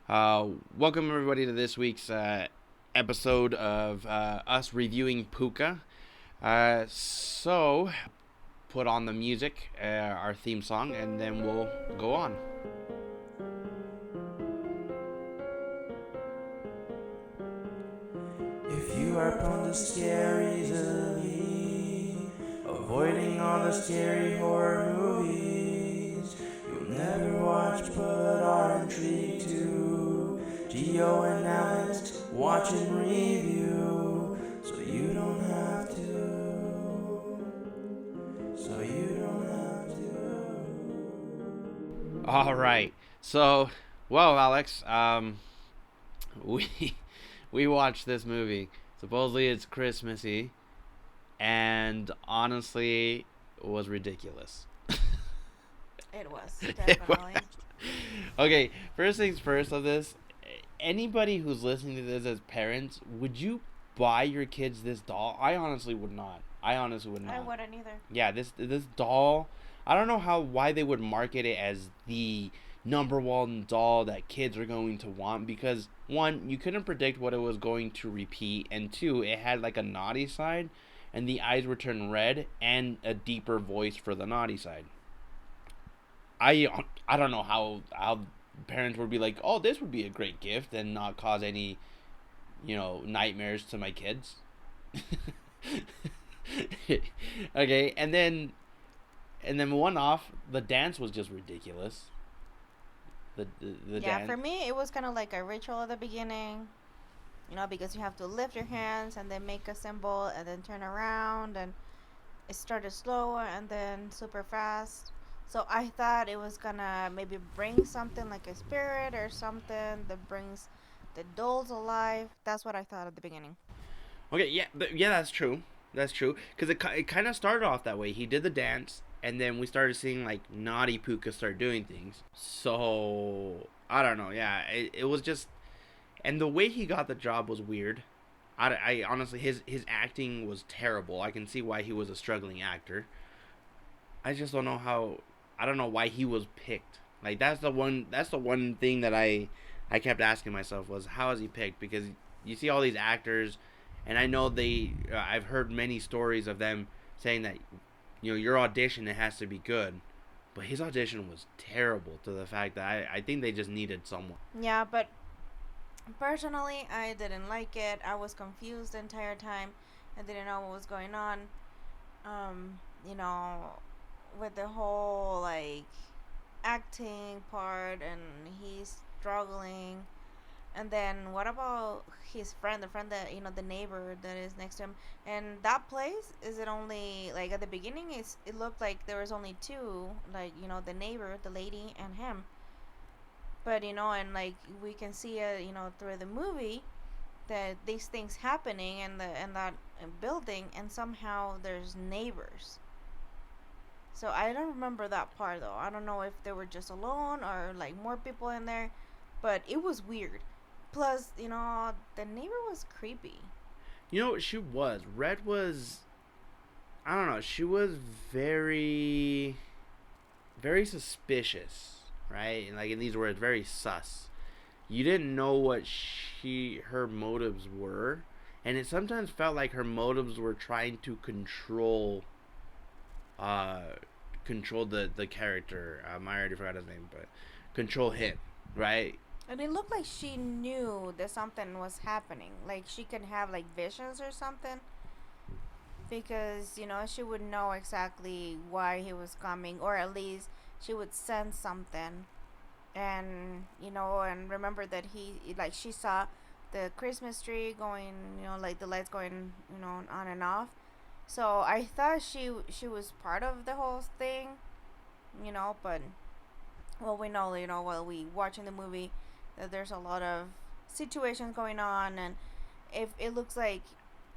Welcome everybody to this week's episode of us reviewing Pooka. So, put on the music, our theme song, and then we'll go on. If you are prone to scare easily, avoiding all the scary horror movies, you'll never watch but are intrigued to. Geo and Alex watch and review, so you don't have to. So you don't have to. All right. So, well, Alex, we we watched this movie. Supposedly it's Christmassy, and honestly, it was ridiculous. It was It was. definitely. Okay, first things first of this. Anybody who's listening to this as parents, would you buy your kids this doll? I honestly would not. I honestly would not. I wouldn't either. Yeah, this doll. I don't know why they would market it as the number one doll that kids are going to want, because one, you couldn't predict what it was going to repeat, and two, it had like a naughty side, and the eyes were turned red, and a deeper voice for the naughty side. I don't know how parents would be like, oh, this would be a great gift and not cause any nightmares to my kids. Okay, and then one off, the dance was just ridiculous. The Yeah, dance. for me, it was kind of like a ritual at the beginning, because you have to lift your hands and then make a symbol and then turn around, and it started slow and then super fast. So I thought it was gonna maybe bring something like a spirit or something that brings the dolls alive. That's what I thought at the beginning. Okay, yeah, yeah, that's true. That's true. Because it kind of started off that way. He did the dance, and then we started seeing, like, naughty Puka start doing things. So, I don't know. Yeah, it was just. And the way he got the job was weird. I honestly, his acting was terrible. I can see why he was a struggling actor. I just don't know how. I don't know why he was picked. Like, that's the one thing that I kept asking myself was, how is he picked? Because you see all these actors, and I know I've heard many stories of them saying that, your audition, it has to be good, but his audition was terrible, to the fact that I think they just needed someone. Yeah, but personally, I didn't like it. I was confused the entire time. I didn't know what was going on. Um, you know, with the whole like acting part, and he's struggling. And then what about his friend, the friend that the neighbor that is next to him? And that place, is it only like at the beginning? It looked like there was only two, like the neighbor, the lady, and him. But and like we can see through the movie that these things happening in that building, and somehow there's neighbors. So I don't remember that part though. I don't know if they were just alone or like more people in there, but it was weird. Plus, the neighbor was creepy. She was. Red was. I don't know. She was very, very suspicious, right? And like in these words, very sus. You didn't know what her motives were, and it sometimes felt like her motives were trying to uh, control the character. I already forgot his name, but control him, right? And it looked like she knew that something was happening. Like she could have like visions or something, because she would know exactly why he was coming, or at least she would sense something. And and remember that she saw the Christmas tree going, like the lights going, on and off. So I thought she was part of the whole thing, but well, we know, while we watching the movie, that there's a lot of situations going on, and if it looks like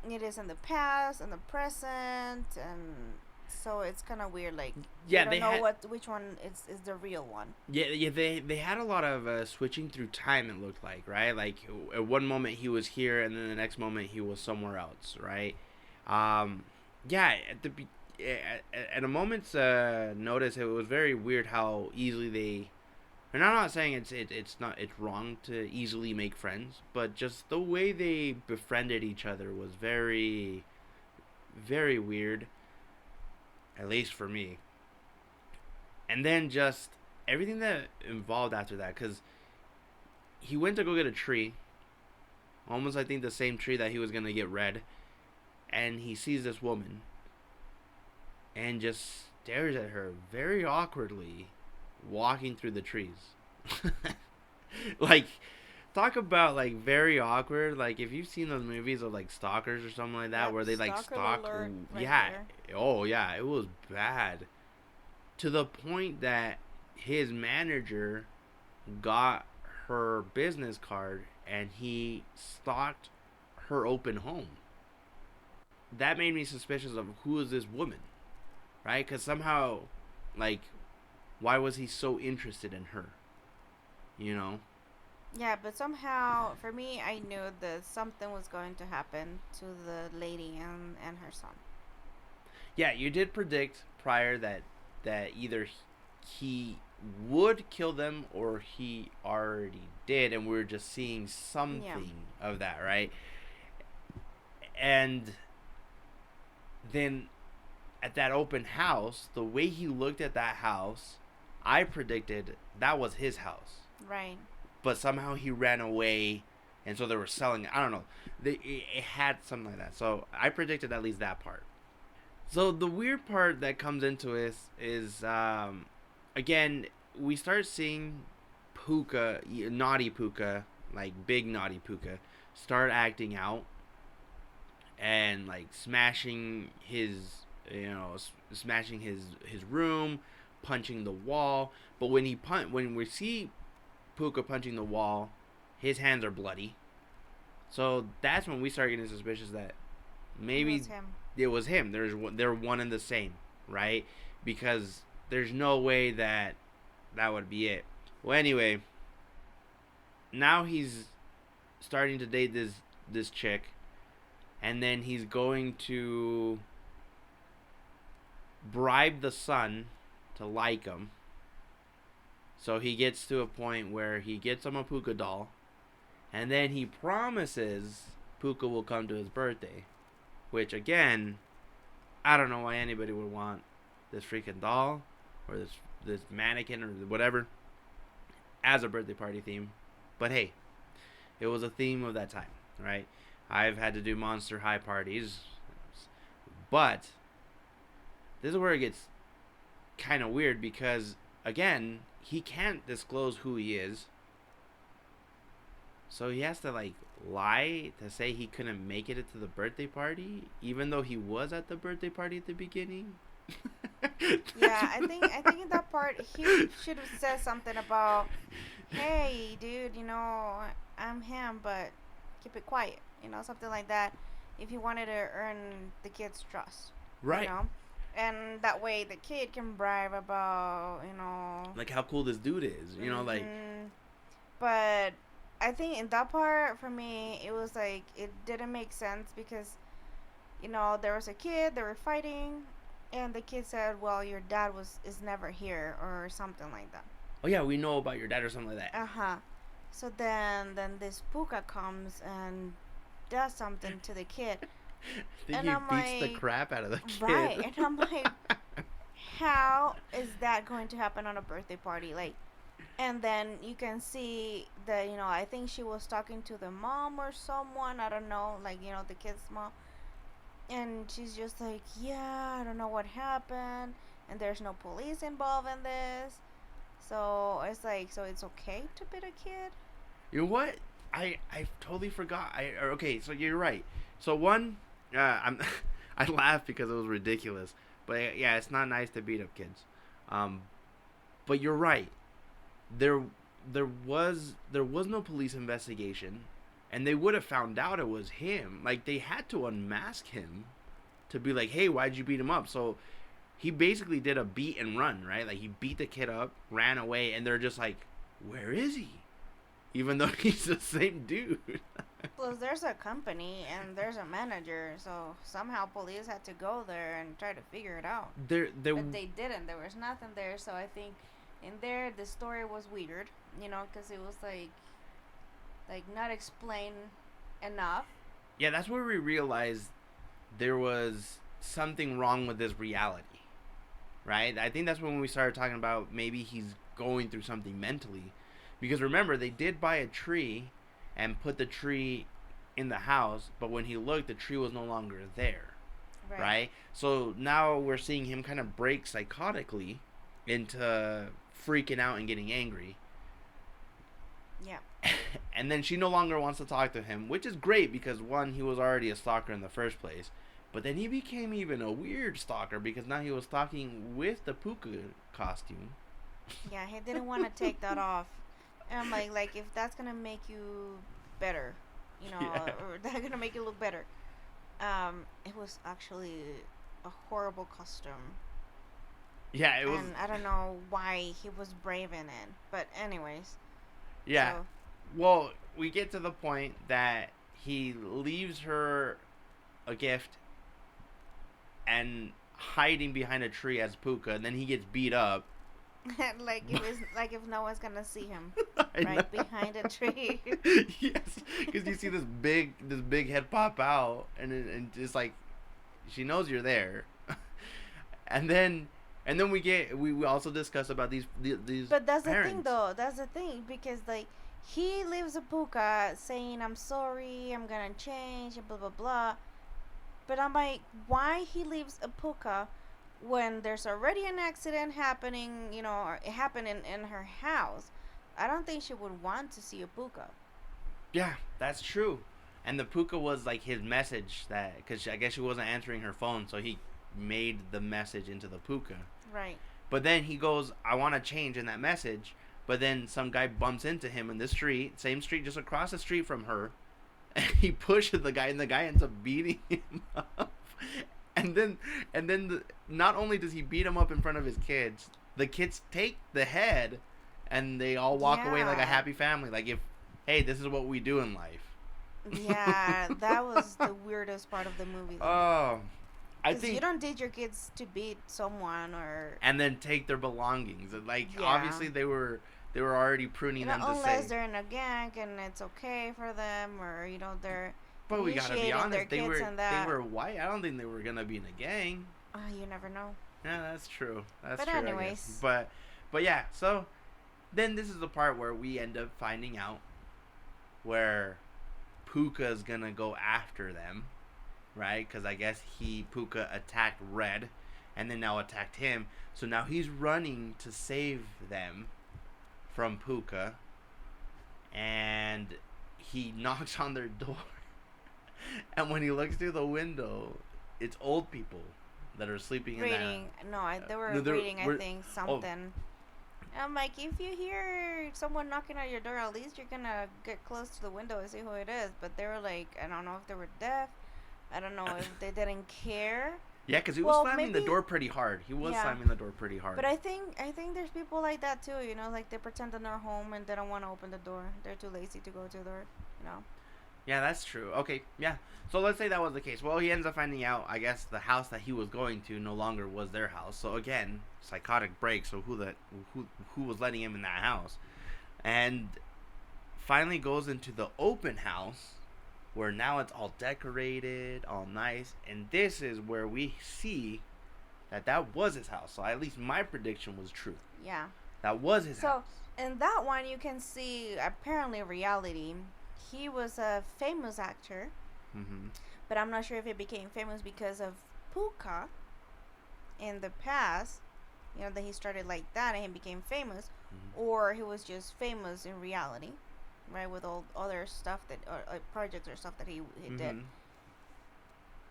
it is in the past and the present, and so it's kind of weird. Like Yeah, you don't know which one is the real one. Yeah. They had a lot of switching through time. It looked like, right? Like at one moment he was here, and then the next moment he was somewhere else, right? Yeah. At a moment's notice, it was very weird how easily they And I'm not saying it's wrong to easily make friends, but just the way they befriended each other was very very weird, at least for me. And then just everything that involved after that, because he went to go get a tree, almost I think the same tree that he was gonna get red, and he sees this woman, and just stares at her very awkwardly, walking through the trees. Like, talk about like very awkward. Like if you've seen those movies of like stalkers or something like that, Yep, where they like stalker stalk. alert right Yeah. there. Oh yeah, it was bad to the point that his manager got her business card and he stalked her open home. That made me suspicious of who is this woman, right? Because somehow, like, why was he so interested in her? You know? Yeah, but somehow, for me, I knew that something was going to happen to the lady and her son. Yeah, you did predict prior that either he would kill them or he already did, and we're just seeing something of that, right? And then at that open house, the way he looked at that house, I predicted that was his house. Right. But somehow he ran away, and so they were selling it. I don't know. It had something like that. So I predicted at least that part. So the weird part that comes into it is again, we start seeing Pooka, naughty Pooka, like big naughty Pooka, start acting out and like smashing his, smashing his room, punching the wall. But when we see Pooka punching the wall, his hands are bloody. So that's when we start getting suspicious that maybe it was him. They're one and the same, right? Because there's no way that would be it. Well, anyway, now he's starting to date this chick, and then he's going to bribe the son to like him. So he gets to a point where he gets him a Pooka doll, and then he promises Pooka will come to his birthday. Which, again, I don't know why anybody would want this freaking doll or this mannequin or whatever as a birthday party theme. But hey, it was a theme of that time, right? I've had to do Monster High parties. But this is where it gets kind of weird because, again, he can't disclose who he is. So he has to, like, lie to say he couldn't make it to the birthday party, even though he was at the birthday party at the beginning. Yeah, I think in that part he should have said something about, "Hey, dude, I'm him, but keep it quiet," something like that. If he wanted to earn the kid's trust, right? And that way the kid can bribe about, like how cool this dude is, like. But I think in that part, for me, it was like, it didn't make sense because, there was a kid, they were fighting, and the kid said, well, your dad is never here, or something like that. Oh, yeah, we know about your dad or something like that. Uh-huh. So then this Pooka comes and does something to the kid. I think he beats the crap out of the kid. Right, and I'm like, how is that going to happen on a birthday party? Like, and then you can see that, I think she was talking to the mom or someone. I don't know, like, the kid's mom. And she's just like, yeah, I don't know what happened. And there's no police involved in this. So it's like, so it's okay to beat a kid? You know what? I totally forgot. Okay, so you're right. So one, I laughed because it was ridiculous. But yeah, it's not nice to beat up kids. But you're right. There was no police investigation, and they would have found out it was him. Like, they had to unmask him to be like, hey, why'd you beat him up? So he basically did a beat and run, right? Like, he beat the kid up, ran away, and they're just like, where is he? Even though he's the same dude. Plus, there's a company and there's a manager, so somehow police had to go there and try to figure it out. But they didn't. There was nothing there, so I think in there, the story was weird, because it was like not explained enough. Yeah, that's where we realized there was something wrong with this reality, right? I think that's when we started talking about maybe he's going through something mentally. Because remember, they did buy a tree and put the tree in the house, but when he looked, the tree was no longer there, right? So now we're seeing him kind of break psychotically into freaking out and getting angry. Yeah. And then she no longer wants to talk to him, which is great because, one, he was already a stalker in the first place. But then he became even a weird stalker because now he was stalking with the Pooka costume. Yeah, he didn't want to take that off. And I'm like if that's going to make you better, or that's going to make you look better. It was actually a horrible costume. Yeah, it was. And I don't know why he was brave in it. But anyways. Yeah. So. Well, we get to the point that he leaves her a gift and hiding behind a tree as Pooka, and then he gets beat up. like if no one's gonna see him right behind a tree. Yes, because you see this big head pop out, and it's like she knows you're there. and then we also discuss about these. But that's parents. the thing, though. That's the thing, because he leaves a Pooka saying, "I'm sorry, I'm gonna change," and blah blah blah. But I'm like, why he leaves a Pooka when there's already an accident happening, or it happened in her house? I don't think she would want to see a Pooka. Yeah, that's true. And the Pooka was like his message, that because I guess she wasn't answering her phone, so he made the message into the Pooka. Right. But then he goes, "I want to change," in that message. But then some guy bumps into him in the street, same street, just across the street from her. And he pushes the guy, and the guy ends up beating him up. And then not only does he beat him up in front of his kids, the kids take the head, and they all walk away like a happy family. Like, hey, this is what we do in life. Yeah, that was the weirdest part of the movie. Oh, I think you don't teach your kids to beat someone and then take their belongings. Like, obviously they were already pruning them to say, unless they're in a gang and it's okay for them, or they're. But we gotta be honest, they were white. I don't think they were gonna be in a gang. You never know. Yeah, that's true. That's but true. Anyways. But yeah. So then this is the part where we end up finding out where Pooka's gonna go after them, right? Because I guess Pooka attacked Red, and then now attacked him. So now he's running to save them from Pooka, and he knocks on their door. And when he looks through the window, it's old people that are sleeping reading. They were reading, I think, something. I'm like, if you hear someone knocking at your door, at least you're gonna get close to the window and see who it is. But they were like, I don't know if they were deaf. I don't know if they didn't care. Yeah, because he was slamming the door pretty hard. Slamming the door pretty hard. But I think there's people like that too. Like they pretend they're home and they don't want to open the door. They're too lazy to go to the door. Yeah, that's true. Okay, yeah. So let's say that was the case. Well, he ends up finding out, I guess, the house that he was going to no longer was their house. So again, psychotic break. So who was letting him in that house? And finally goes into the open house, where now it's all decorated, all nice. And this is where we see that was his house. So at least my prediction was true. Yeah. That was his house. So in that one, you can see apparently reality. He was a famous actor, but I'm not sure if he became famous because of Pooka in the past, that he started like that and he became famous, or he was just famous in reality, right, with all other stuff or projects or stuff that he did.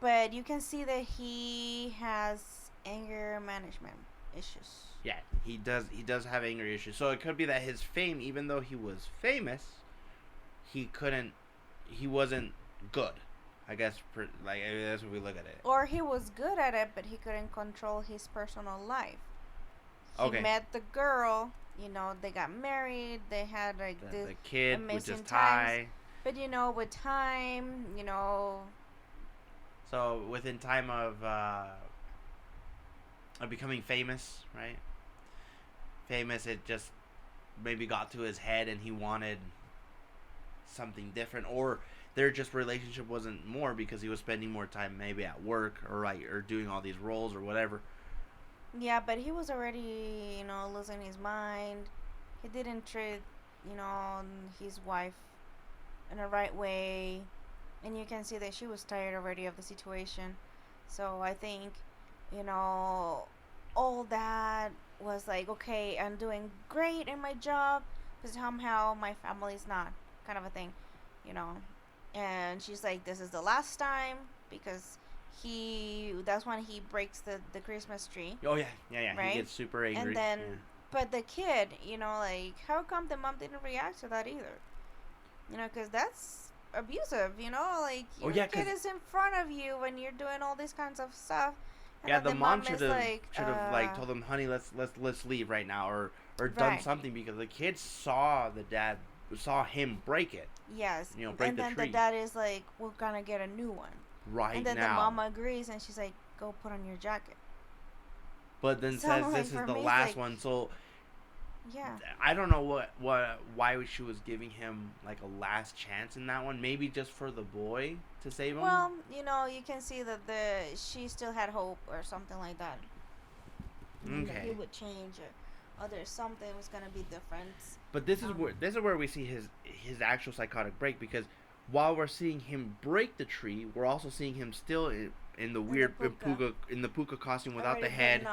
But you can see that he has anger management issues. Yeah, he does have anger issues. So it could be that his fame, even though he was famous, he wasn't good, I guess, that's what we look at it. Or he was good at it, but he couldn't control his personal life. He met the girl, they got married, they had the kid, amazing which is times. But with time, So within time of becoming famous, right? famous. It just maybe got to his head and he wanted something different, or their just relationship wasn't more because he was spending more time maybe at work or doing all these roles or whatever. Yeah, but he was already, losing his mind. He didn't treat, his wife in the right way. And you can see that she was tired already of the situation. So I think, all that was like, okay, I'm doing great in my job, but somehow my family's not, kind of a thing, you know. And she's like, this is the last time, because that's when he breaks the Christmas tree. Oh yeah, yeah. Right? He gets super angry. And then, yeah. but the kid, like, how come the mom didn't react to that either? Because that's abusive, like, your kid is in front of you when you're doing all these kinds of stuff. And yeah, the mom should have told him, honey, let's leave right now, or done something, because the kid saw him break it. Yes. Break and the then tree. the dad is like, we're gonna get a new one. Right. And then now. the mama agrees, and she's like, go put on your jacket. But then So, says like, this is for the me, last like, one. So yeah. I don't know why she was giving him like a last chance in that one. Maybe just for the boy to save him. Well, you can see that she still had hope or something like that. Okay. That he would change, or there's something was gonna be different. But this is where we see his actual psychotic break, because while we're seeing him break the tree, we're also seeing him still in the weird Pooka costume without the head,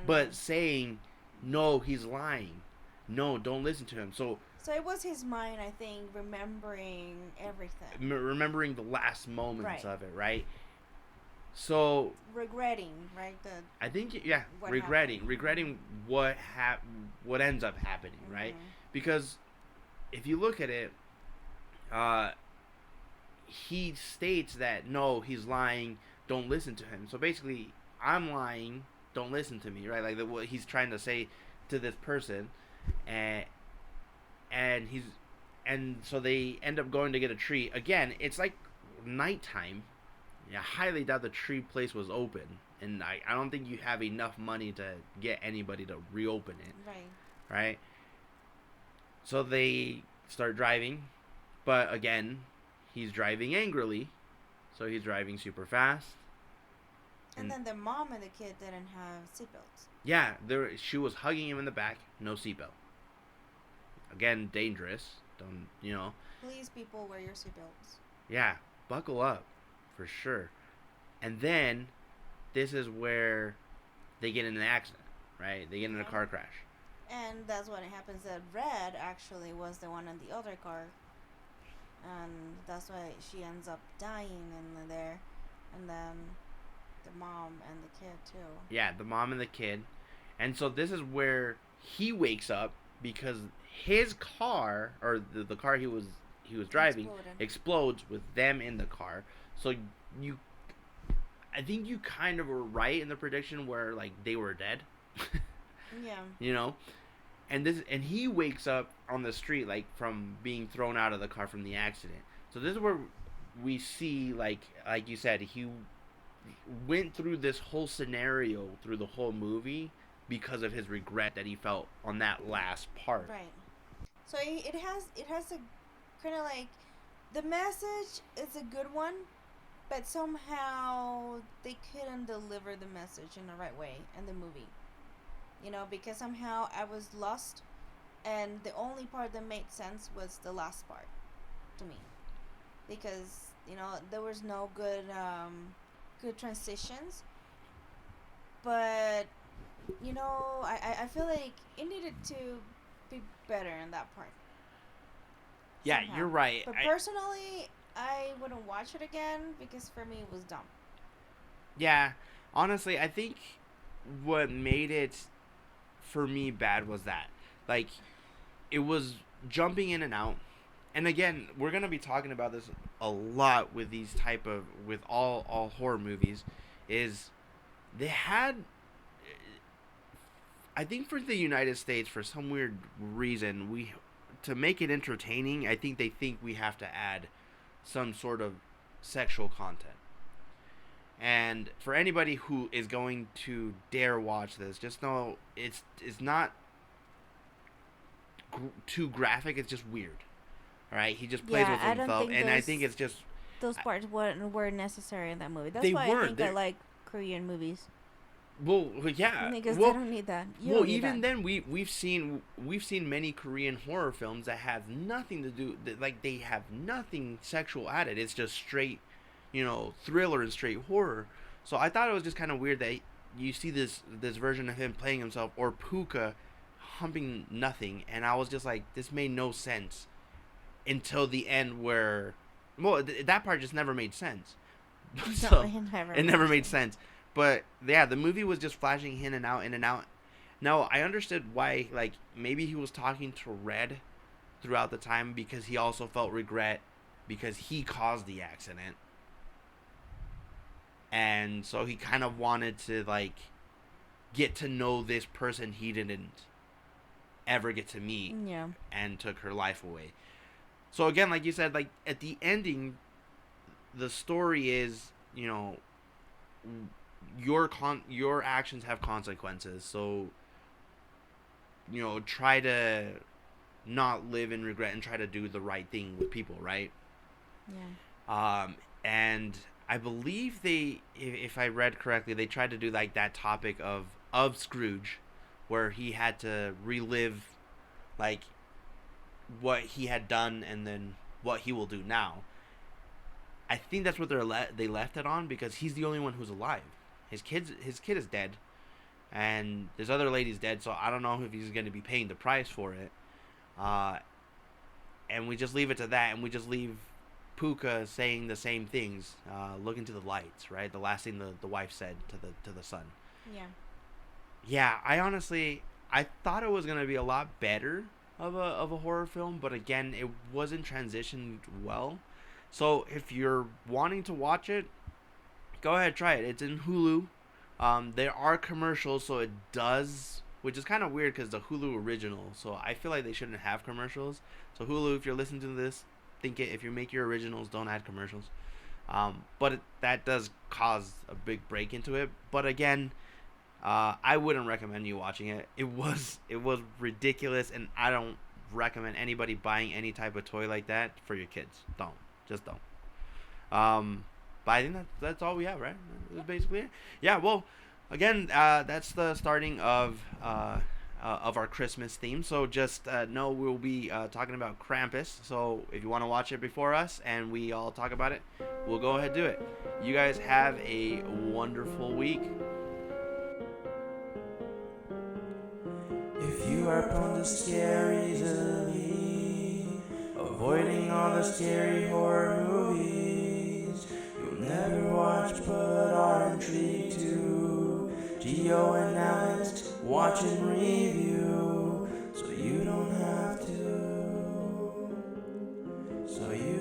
but saying, no, he's lying. No, don't listen to him. So it was his mind, I think, remembering everything. Remembering the last moments Right. of it, right? So regretting, right? I think, yeah, regretting what ends up happening, right? Because if you look at it, he states that, no, he's lying, don't listen to him. So basically, I'm lying, don't listen to me, right? Like what he's trying to say to this person, and so they end up going to get a tree. Again, it's like nighttime. I highly doubt the tree place was open, and I don't think you have enough money to get anybody to reopen it. Right? So they start driving, but again, he's driving angrily, so he's driving super fast. And then the mom and the kid didn't have seatbelts. Yeah, she was hugging him in the back, no seatbelt. Again, dangerous. Don't, Please, people, wear your seatbelts. Yeah, buckle up, for sure. And then, this is where they get in an accident, right? They get in a car crash. And that's when it happens that Red actually was the one in the other car. And that's why she ends up dying in there. And then the mom and the kid, too. Yeah, the mom and the kid. And so this is where he wakes up, because his car, or the car he was driving, explodes with them in the car. So I think you kind of were right in the prediction where, like, they were dead. Yeah. And he wakes up on the street, like, from being thrown out of the car from the accident. So this is where we see, like you said, he went through this whole scenario through the whole movie because of his regret that he felt on that last part. Right. So it has a kind of like, the message is a good one, but somehow they couldn't deliver the message in the right way in the movie. Because somehow I was lost, and the only part that made sense was the last part to me. Because, there was no good transitions. But, I feel like it needed to be better in that part. Yeah, somehow. You're right. But personally, I wouldn't watch it again, because for me it was dumb. Yeah, honestly, I think what made it for me bad was that, like, it was jumping in and out. And again, we're gonna be talking about this a lot with with all horror movies, is they had, I think for the United States, for some weird reason, to make it entertaining, I think they think we have to add some sort of sexual content. And for anybody who is going to dare watch this, just know it's not too graphic. It's just weird. All right, he just plays Yeah, with I don't himself, think and I think it's just those parts were necessary in that movie. That's They why were. I think I like Korean movies. well, yeah. Because Well, they don't need that. You well, don't need even that. then, we've seen many Korean horror films that have nothing to do like they have nothing sexual added. It's just straight, thriller and straight horror. So I thought it was just kind of weird that you see this version of him playing himself or Pooka humping nothing, and I was just like, this made no sense until the end where, well, that part just never made sense. So it never made sense. But yeah, the movie was just flashing in and out, in and out. Now I understood why, like maybe he was talking to Red throughout the time because he also felt regret because he caused the accident, and so he kind of wanted to like get to know this person he didn't ever get to meet, Yeah. and took her life away. So again, like you said, like at the ending, the story is, your actions have consequences. So, try to not live in regret and try to do the right thing with people, right? Yeah. And I believe if I read correctly, they tried to do like that topic of Scrooge, where he had to relive like what he had done and then what he will do now. I think that's what they left it on, because he's the only one who's alive. His kid is dead, and this other lady's dead. So I don't know if he's going to be paying the price for it. And we just leave it to that, and we just leave Pooka saying the same things. Look into the lights, right? The last thing the wife said to the son. Yeah. Yeah, I thought it was gonna be a lot better of a horror film, but again, it wasn't transitioned well. So if you're wanting to watch it, go ahead, try it. It's in Hulu. There are commercials, so it does, which is kind of weird because the Hulu original. So I feel like they shouldn't have commercials. So Hulu, if you're listening to this, if you make your originals, don't add commercials. But that does cause a big break into it. But again, I wouldn't recommend you watching it. It was ridiculous, and I don't recommend anybody buying any type of toy like that for your kids. Just don't. But I think that's all we have, right? That's basically it. Yeah. Well, again, that's the starting of our Christmas theme. So just know we'll be talking about Krampus. So if you want to watch it before us and we all talk about it, we'll go ahead and do it. You guys have a wonderful week. If you are prone to scary easily, avoiding all the scary horror movies, you'll never watch but are intrigued to. Geo and Alex watch and review, so you don't have to. So you